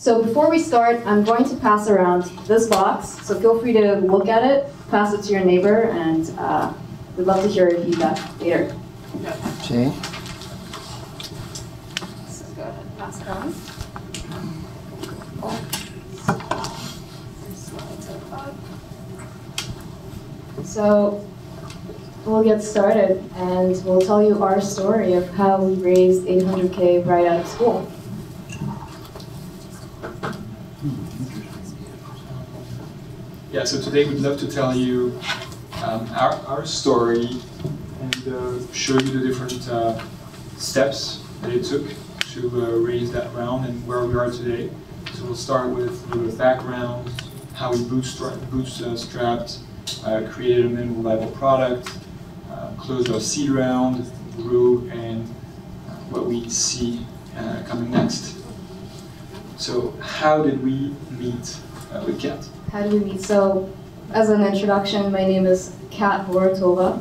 So before we start, I'm going to pass around this box, so feel free to look at it, pass it to your neighbor, and we'd love to hear your feedback later. Okay. So go ahead and pass it on. So we'll get started, and we'll tell you our story of how we raised $800K right out of school. Yeah, so today we'd love to tell you our story and show you the different steps that it took to raise that round and where we are today. So we'll start with the background, how we bootstrapped, created a minimal viable product, closed our seed round, grew, and what we see coming next. So how did we meet with Kat? How do we meet? So, as an introduction, my name is Kat Vorotova,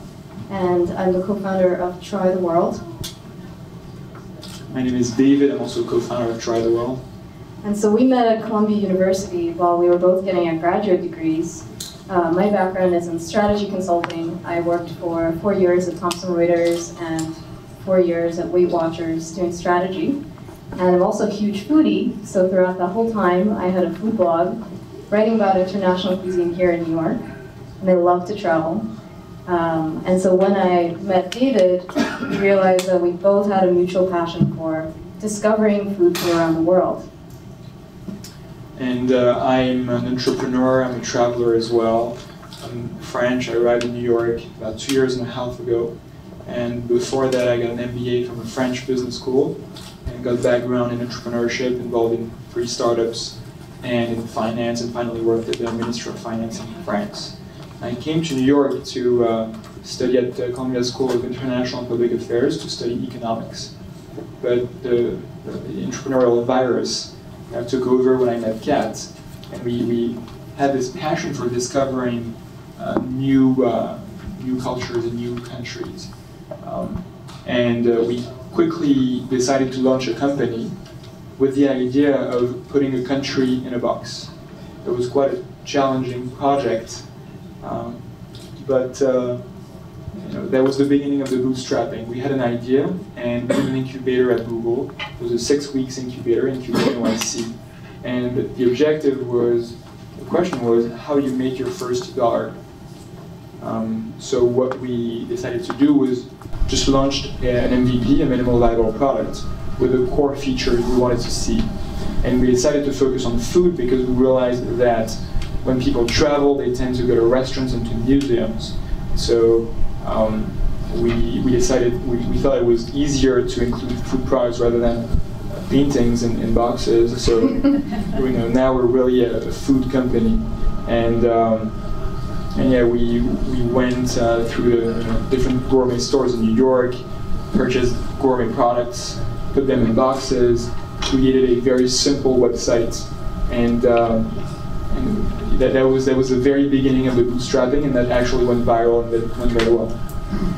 and I'm the co-founder of Try the World. My name is David. I'm also co-founder of Try the World. And so we met at Columbia University while we were both getting our graduate degrees. My background is in strategy consulting. I worked for 4 years at Thomson Reuters and 4 years at Weight Watchers doing strategy. And I'm also a huge foodie, so throughout that whole time I had a food blog writing about international cuisine here in New York, and I love to travel. And so when I met David, we realized that we both had a mutual passion for discovering food from around the world. And I'm an entrepreneur, I'm a traveler as well. I'm French, I arrived in New York about 2.5 years ago. And before that I got an MBA from a French business school and got background in entrepreneurship involving 3 startups and in finance, and finally worked at the Ministry of Finance in France. I came to New York to study at the Columbia School of International and Public Affairs to study economics. But the entrepreneurial virus took over when I met Kat, and we had this passion for discovering new cultures and new countries. We quickly decided to launch a company with the idea of putting a country in a box. It was quite a challenging project, but that was the beginning of the bootstrapping. We had an idea, and we did an incubator at Google. It was a 6 weeks incubator, Incubate NYC. And the question was, how do you make your first dollar? So what we decided to do was just launch an MVP, a minimal viable product, with the core features we wanted to see. And we decided to focus on food because we realized that when people travel, they tend to go to restaurants and to museums. So we decided, we thought it was easier to include food products rather than paintings in boxes. So now we're really a food company. And yeah, we went through the different gourmet stores in New York, purchased gourmet products, put them in boxes, created a very simple website, and that was the very beginning of the bootstrapping, and that actually went viral and that went very well.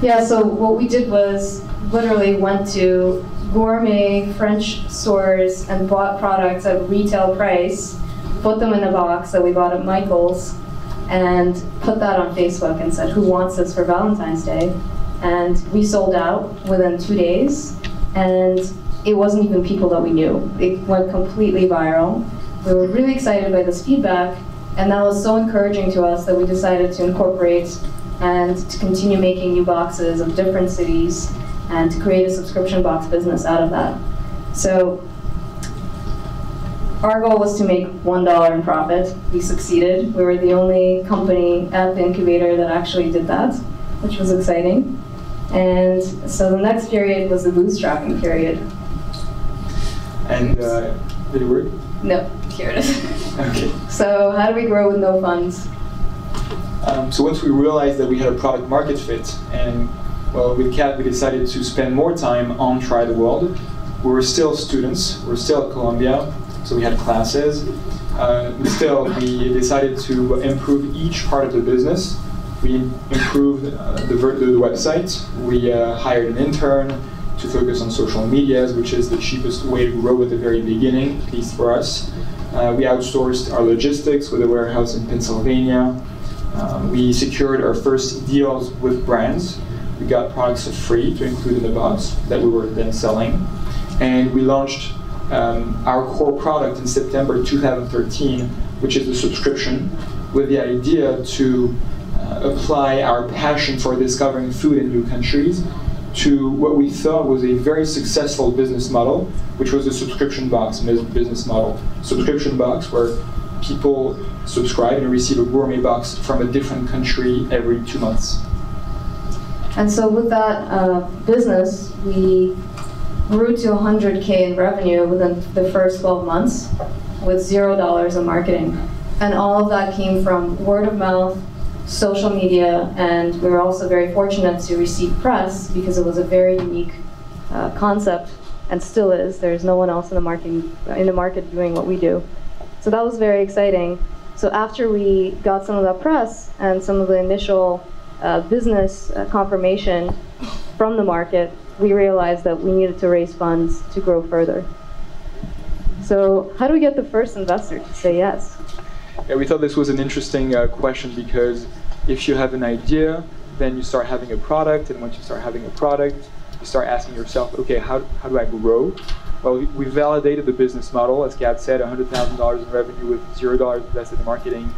Yeah, so what we did was literally went to gourmet French stores and bought products at retail price, put them in a box that we bought at Michael's, and put that on Facebook and said, who wants this for Valentine's Day? And we sold out within 2 days, and it wasn't even people that we knew. It went completely viral. We were really excited by this feedback, and that was so encouraging to us that we decided to incorporate and to continue making new boxes of different cities and to create a subscription box business out of that. So our goal was to make $1 in profit. We succeeded. We were the only company at the incubator that actually did that, which was exciting. And so the next period was the bootstrapping period. And did it work? No, here it is. Okay. So how do we grow with no funds? So once we realized that we had a product market fit, and well, with Kat we decided to spend more time on Try the World. We were still students, we were still at Columbia, so we had classes. We decided to improve each part of the business. We improved the website. We hired an intern to focus on social medias, which is the cheapest way to grow at the very beginning, at least for us. We outsourced our logistics with a warehouse in Pennsylvania. We secured our first deals with brands. We got products for free to include in the box that we were then selling. And we launched our core product in September 2013, which is the subscription, with the idea to apply our passion for discovering food in new countries to what we thought was a very successful business model, which was a subscription box business model. Subscription box where people subscribe and receive a gourmet box from a different country every 2 months. And so with that business, we grew to 100K in revenue within the first 12 months with $0 in marketing. And all of that came from word of mouth, social media, and we were also very fortunate to receive press because it was a very unique concept, and still is. There's no one else in the market doing what we do. So that was very exciting. So after we got some of that press and some of the initial business confirmation from the market, we realized that we needed to raise funds to grow further. So how do we get the first investor to say yes? Yeah, we thought this was an interesting question because if you have an idea, then you start having a product, and once you start having a product, you start asking yourself, okay, how do I grow? Well, we validated the business model, as Kat said, $100,000 in revenue with $0 invested in marketing.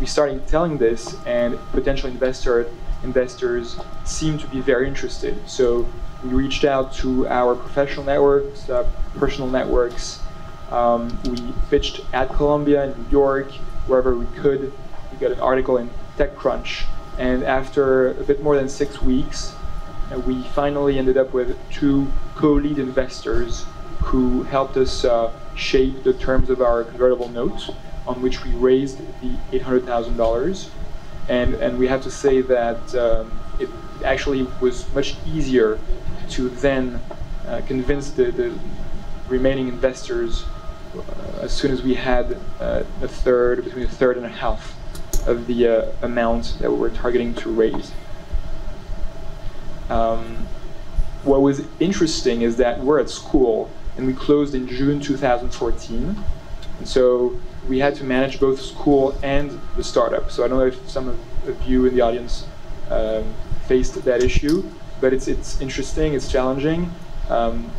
We started telling this, and potential investors seemed to be very interested. So we reached out to our professional networks, personal networks. We pitched at Columbia, in New York, wherever we could. We got an article in TechCrunch, and after a bit more than 6 weeks, we finally ended up with 2 co-lead investors who helped us shape the terms of our convertible note, on which we raised the $800,000. And we have to say that it actually was much easier to then convince the remaining investors as soon as we had between a third and a half of the amount that we were targeting to raise. What was interesting is that we're at school, and we closed in June 2014. And so we had to manage both school and the startup. So I don't know if some of you in the audience faced that issue, but it's interesting, it's challenging.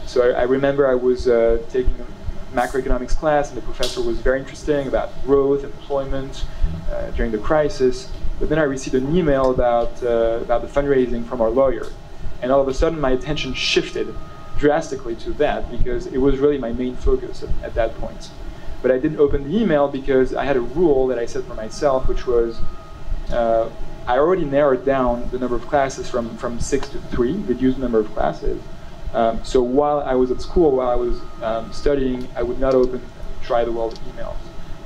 So I remember I was taking a macroeconomics class, and the professor was very interesting about growth, employment during the crisis. But then I received an email about the fundraising from our lawyer. And all of a sudden my attention shifted drastically to that because it was really my main focus at that point. But I didn't open the email because I had a rule that I set for myself, which was I already narrowed down the number of classes from 6 to 3, reduced the number of classes. So while I was at school, while I was studying, I would not open Try the World emails.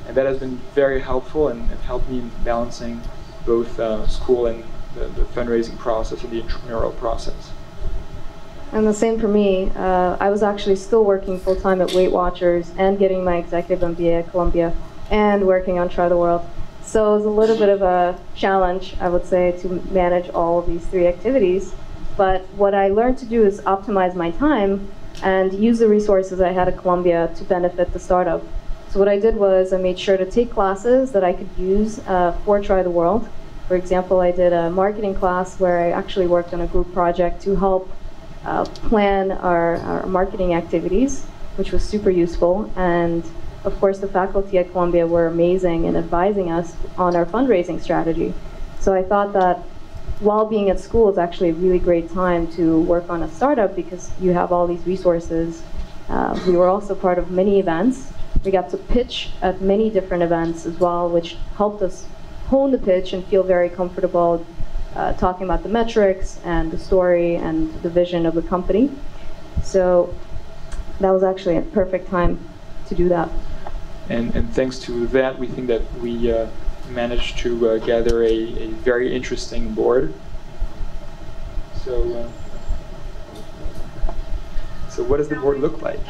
And that has been very helpful and helped me in balancing both school and the fundraising process and the entrepreneurial process. And the same for me. I was actually still working full-time at Weight Watchers and getting my executive MBA at Columbia and working on Try the World. So it was a little bit of a challenge, I would say, to manage all of these 3 activities. But what I learned to do is optimize my time and use the resources I had at Columbia to benefit the startup. So what I did was I made sure to take classes that I could use for Try the World. For example, I did a marketing class where I actually worked on a group project to help plan our marketing activities, which was super useful. And of course, the faculty at Columbia were amazing in advising us on our fundraising strategy. So I thought that while being at school is actually a really great time to work on a startup because you have all these resources. We were also part of many events. We got to pitch at many different events as well, which helped us hone the pitch and feel very comfortable talking about the metrics and the story and the vision of the company. So that was actually a perfect time to do that. And thanks to that, we think that we managed to gather a very interesting board. So what does the board look like?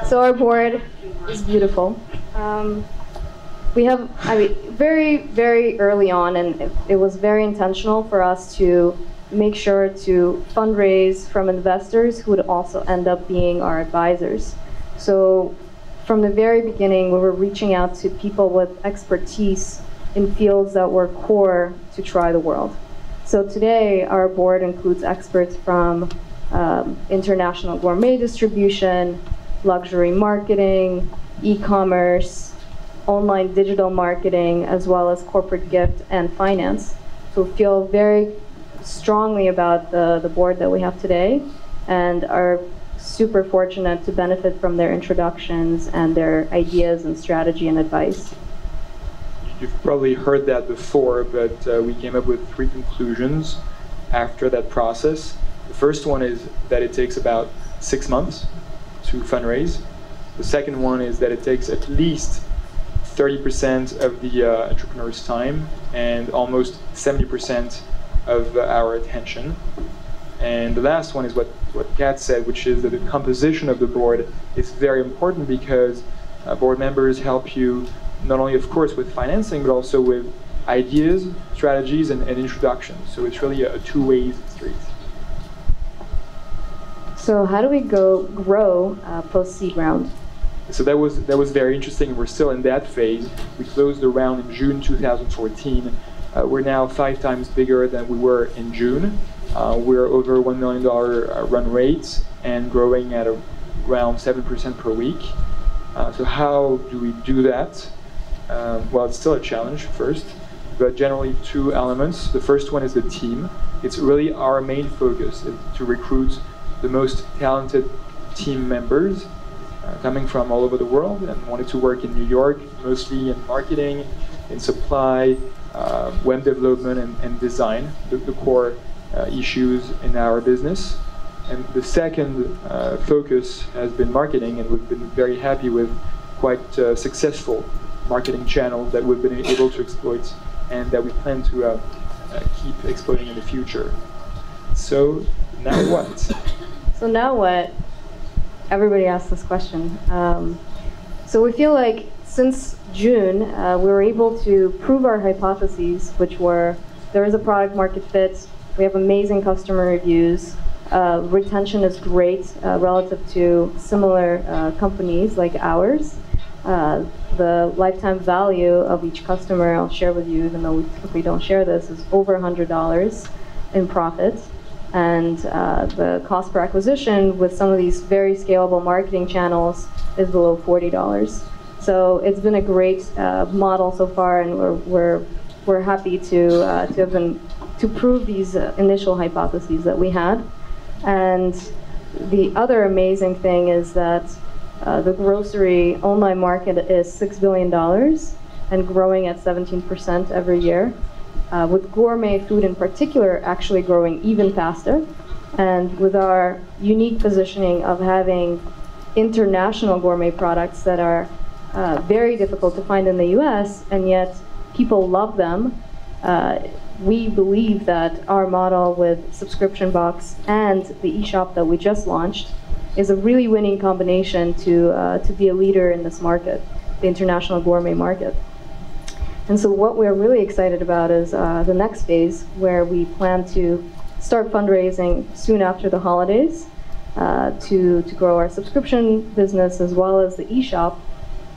So our board is beautiful. We have, very, very early on, and it was very intentional for us to make sure to fundraise from investors who would also end up being our advisors. So from the very beginning, we were reaching out to people with expertise in fields that were core to Try the World. So today, our board includes experts from international gourmet distribution, luxury marketing, e-commerce, online digital marketing, as well as corporate gift and finance. So we feel very strongly about the board that we have today, and are super fortunate to benefit from their introductions and their ideas and strategy and advice. You've probably heard that before, but we came up with 3 conclusions after that process. The first one is that it takes about 6 months to fundraise. The second one is that it takes at least 30% of the entrepreneur's time and almost 70% of our attention. And the last one is what Kat said, which is that the composition of the board is very important, because board members help you not only, of course, with financing, but also with ideas, strategies, and introductions. So it's really a two-way street. So how do we grow post-seed round? So that was very interesting. We're still in that phase. We closed the round in June 2014. We're now 5 times bigger than we were in June. We're over $1 million run rate and growing at around 7% per week. So how do we do that? Well, it's still a challenge first, but generally 2 elements. The first one is the team. It's really our main focus to recruit the most talented team members coming from all over the world and wanted to work in New York, mostly in marketing, in supply, web development, and design, the core issues in our business. And the second focus has been marketing, and we've been very happy with quite successful marketing channels that we've been able to exploit and that we plan to keep exploiting in the future. So now what? So now what? Everybody asks this question. So we feel like since June, we were able to prove our hypotheses, which were there is a product market fit, we have amazing customer reviews, retention is great relative to similar companies like ours. The lifetime value of each customer, I'll share with you, even though we typically don't share this, is over $100 in profit. And the cost per acquisition with some of these very scalable marketing channels is below $40. So it's been a great model so far, and we're happy to prove these initial hypotheses that we had. And the other amazing thing is that the grocery online market is $6 billion and growing at 17% every year, with gourmet food in particular actually growing even faster. And with our unique positioning of having international gourmet products that are very difficult to find in the US, and yet people love them, we believe that our model with subscription box and the eShop that we just launched is a really winning combination to be a leader in this market, the international gourmet market. And so what we're really excited about is the next phase, where we plan to start fundraising soon after the holidays to grow our subscription business, as well as the eShop,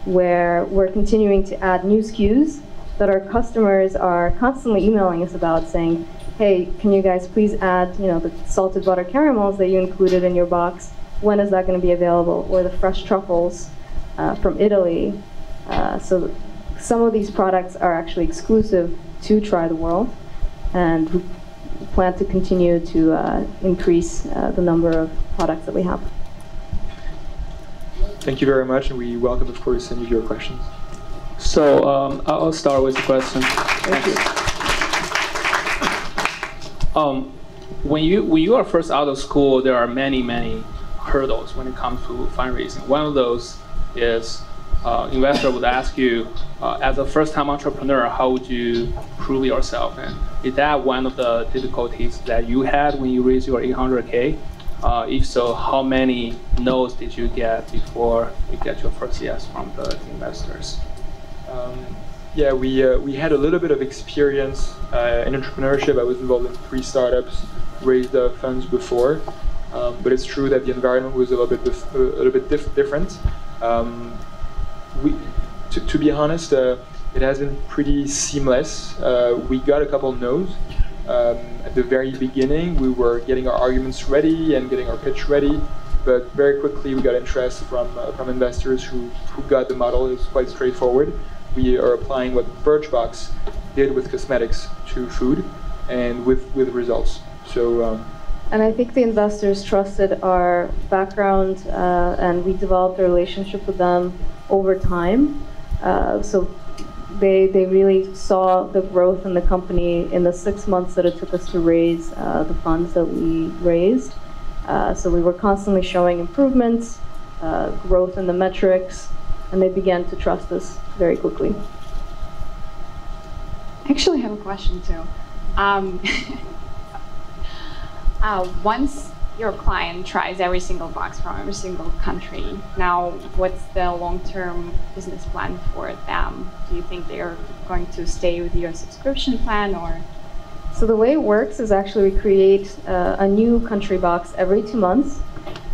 where we're continuing to add new SKUs that our customers are constantly emailing us about, saying, hey, can you guys please add the salted butter caramels that you included in your box? When is that going to be available? Or the fresh truffles from Italy. So some of these products are actually exclusive to Try the World, and we plan to continue to increase the number of products that we have. Thank you very much, and we welcome, of course, any of your questions. So I'll start with the question. Thank you. When you are first out of school, there are many hurdles when it comes to fundraising. One of those is investor would ask you, as a first-time entrepreneur, how would you prove yourself? And is that one of the difficulties that you had when you raised your 800K? If so, how many no's did you get before you get your first yes from the investors? Yeah, we had a little bit of experience in entrepreneurship. I was involved in 3 startups, raised funds before, but it's true that the environment was a little bit different. To be honest, it has been pretty seamless. We got a couple no's. At the very beginning, we were getting our arguments ready and getting our pitch ready, but very quickly we got interest from investors who got the model. It was quite straightforward. We are applying what Birchbox did with cosmetics to food, and with results. So. And I think the investors trusted our background, and we developed a relationship with them over time. So they really saw the growth in the company in the 6 months that it took us to raise the funds that we raised. So we were constantly showing improvements, growth in the metrics, and they began to trust us very quickly. I actually have a question too. Once your client tries every single box from every single country, now what's the long-term business plan for them? Do you think they're going to stay with your subscription plan, or? So the way it works is actually we create a new country box every 2 months,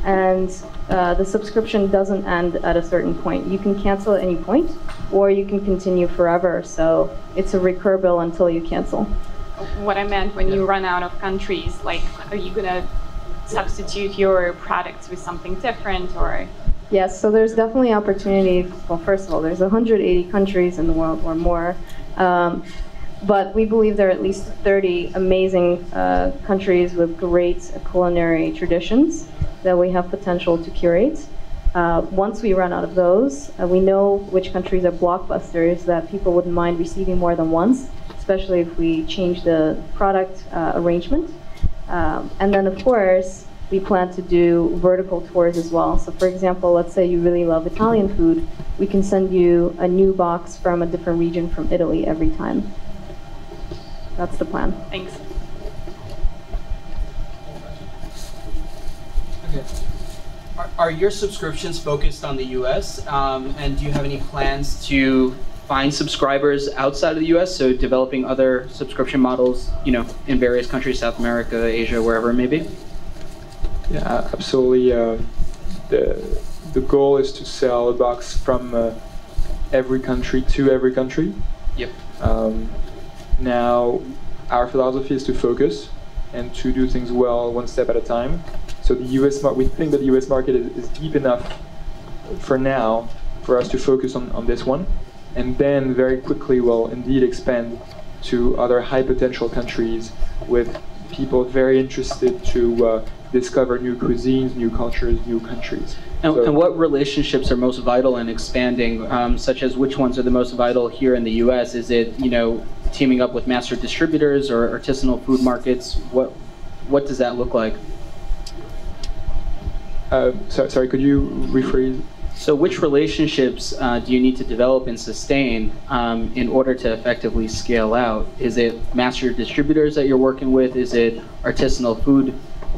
and the subscription doesn't end at a certain point. You can cancel at any point, or you can continue forever. So it's a recur bill until you cancel. What I meant, when you run out of countries, like, are you gonna substitute your products with something different, or? Yes, so there's definitely opportunity. Well, first of all, there's 180 countries in the world or more. But we believe there are at least 30 amazing countries with great culinary traditions that we have potential to curate. Once we run out of those, we know which countries are blockbusters that people wouldn't mind receiving more than once, especially if we change the product arrangement. And then, of course, we plan to do vertical tours as well. So for example, let's say you really love Italian food, we can send you a new box from a different region from Italy every time. That's the plan. Thanks. Okay. Are your subscriptions focused on the US? And do you have any plans to find subscribers outside of the US, so developing other subscription models, you know, in various countries, South America, Asia, wherever it may be? Yeah, absolutely. The goal is to sell a box from every country to every country. Yep. Now, our philosophy is to focus and to do things well, one step at a time. So the US we think that the US market is deep enough for now for us to focus on this one, and then very quickly we'll indeed expand to other high potential countries with people very interested to discover new cuisines, new cultures, new countries. And what relationships are most vital in expanding, such as which ones are the most vital here in the US? Is it, you know, teaming up with master distributors or artisanal food markets? What does that look like? Sorry, could you rephrase? So which relationships do you need to develop and sustain in order to effectively scale out? Is it master distributors that you're working with? Is it artisanal food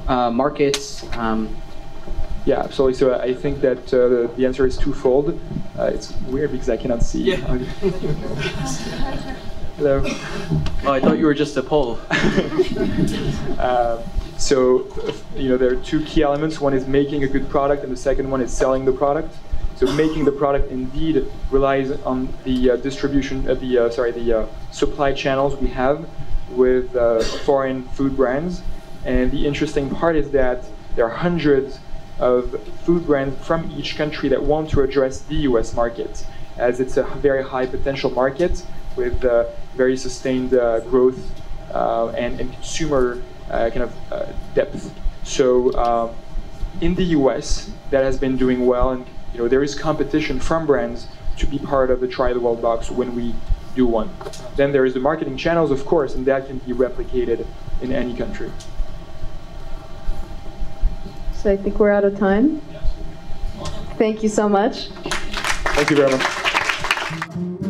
markets? Yeah, absolutely. So I think that the answer is twofold. It's weird because I cannot see. Yeah. Hello. Oh, I thought you were just a poll. So, you know, there are two key elements. One is making a good product, and the second one is selling the product. So making the product indeed relies on the distribution, the supply channels we have with foreign food brands. And the interesting part is that there are hundreds of food brands from each country that want to address the US market, as it's a very high potential market with very sustained growth and consumer depth. So in the US, that has been doing well, and you know, there is competition from brands to be part of the Try the World box when we do one. Then there is the marketing channels, of course, and that can be replicated in any country. So I think we're out of time. Thank you so much. Thank you very much.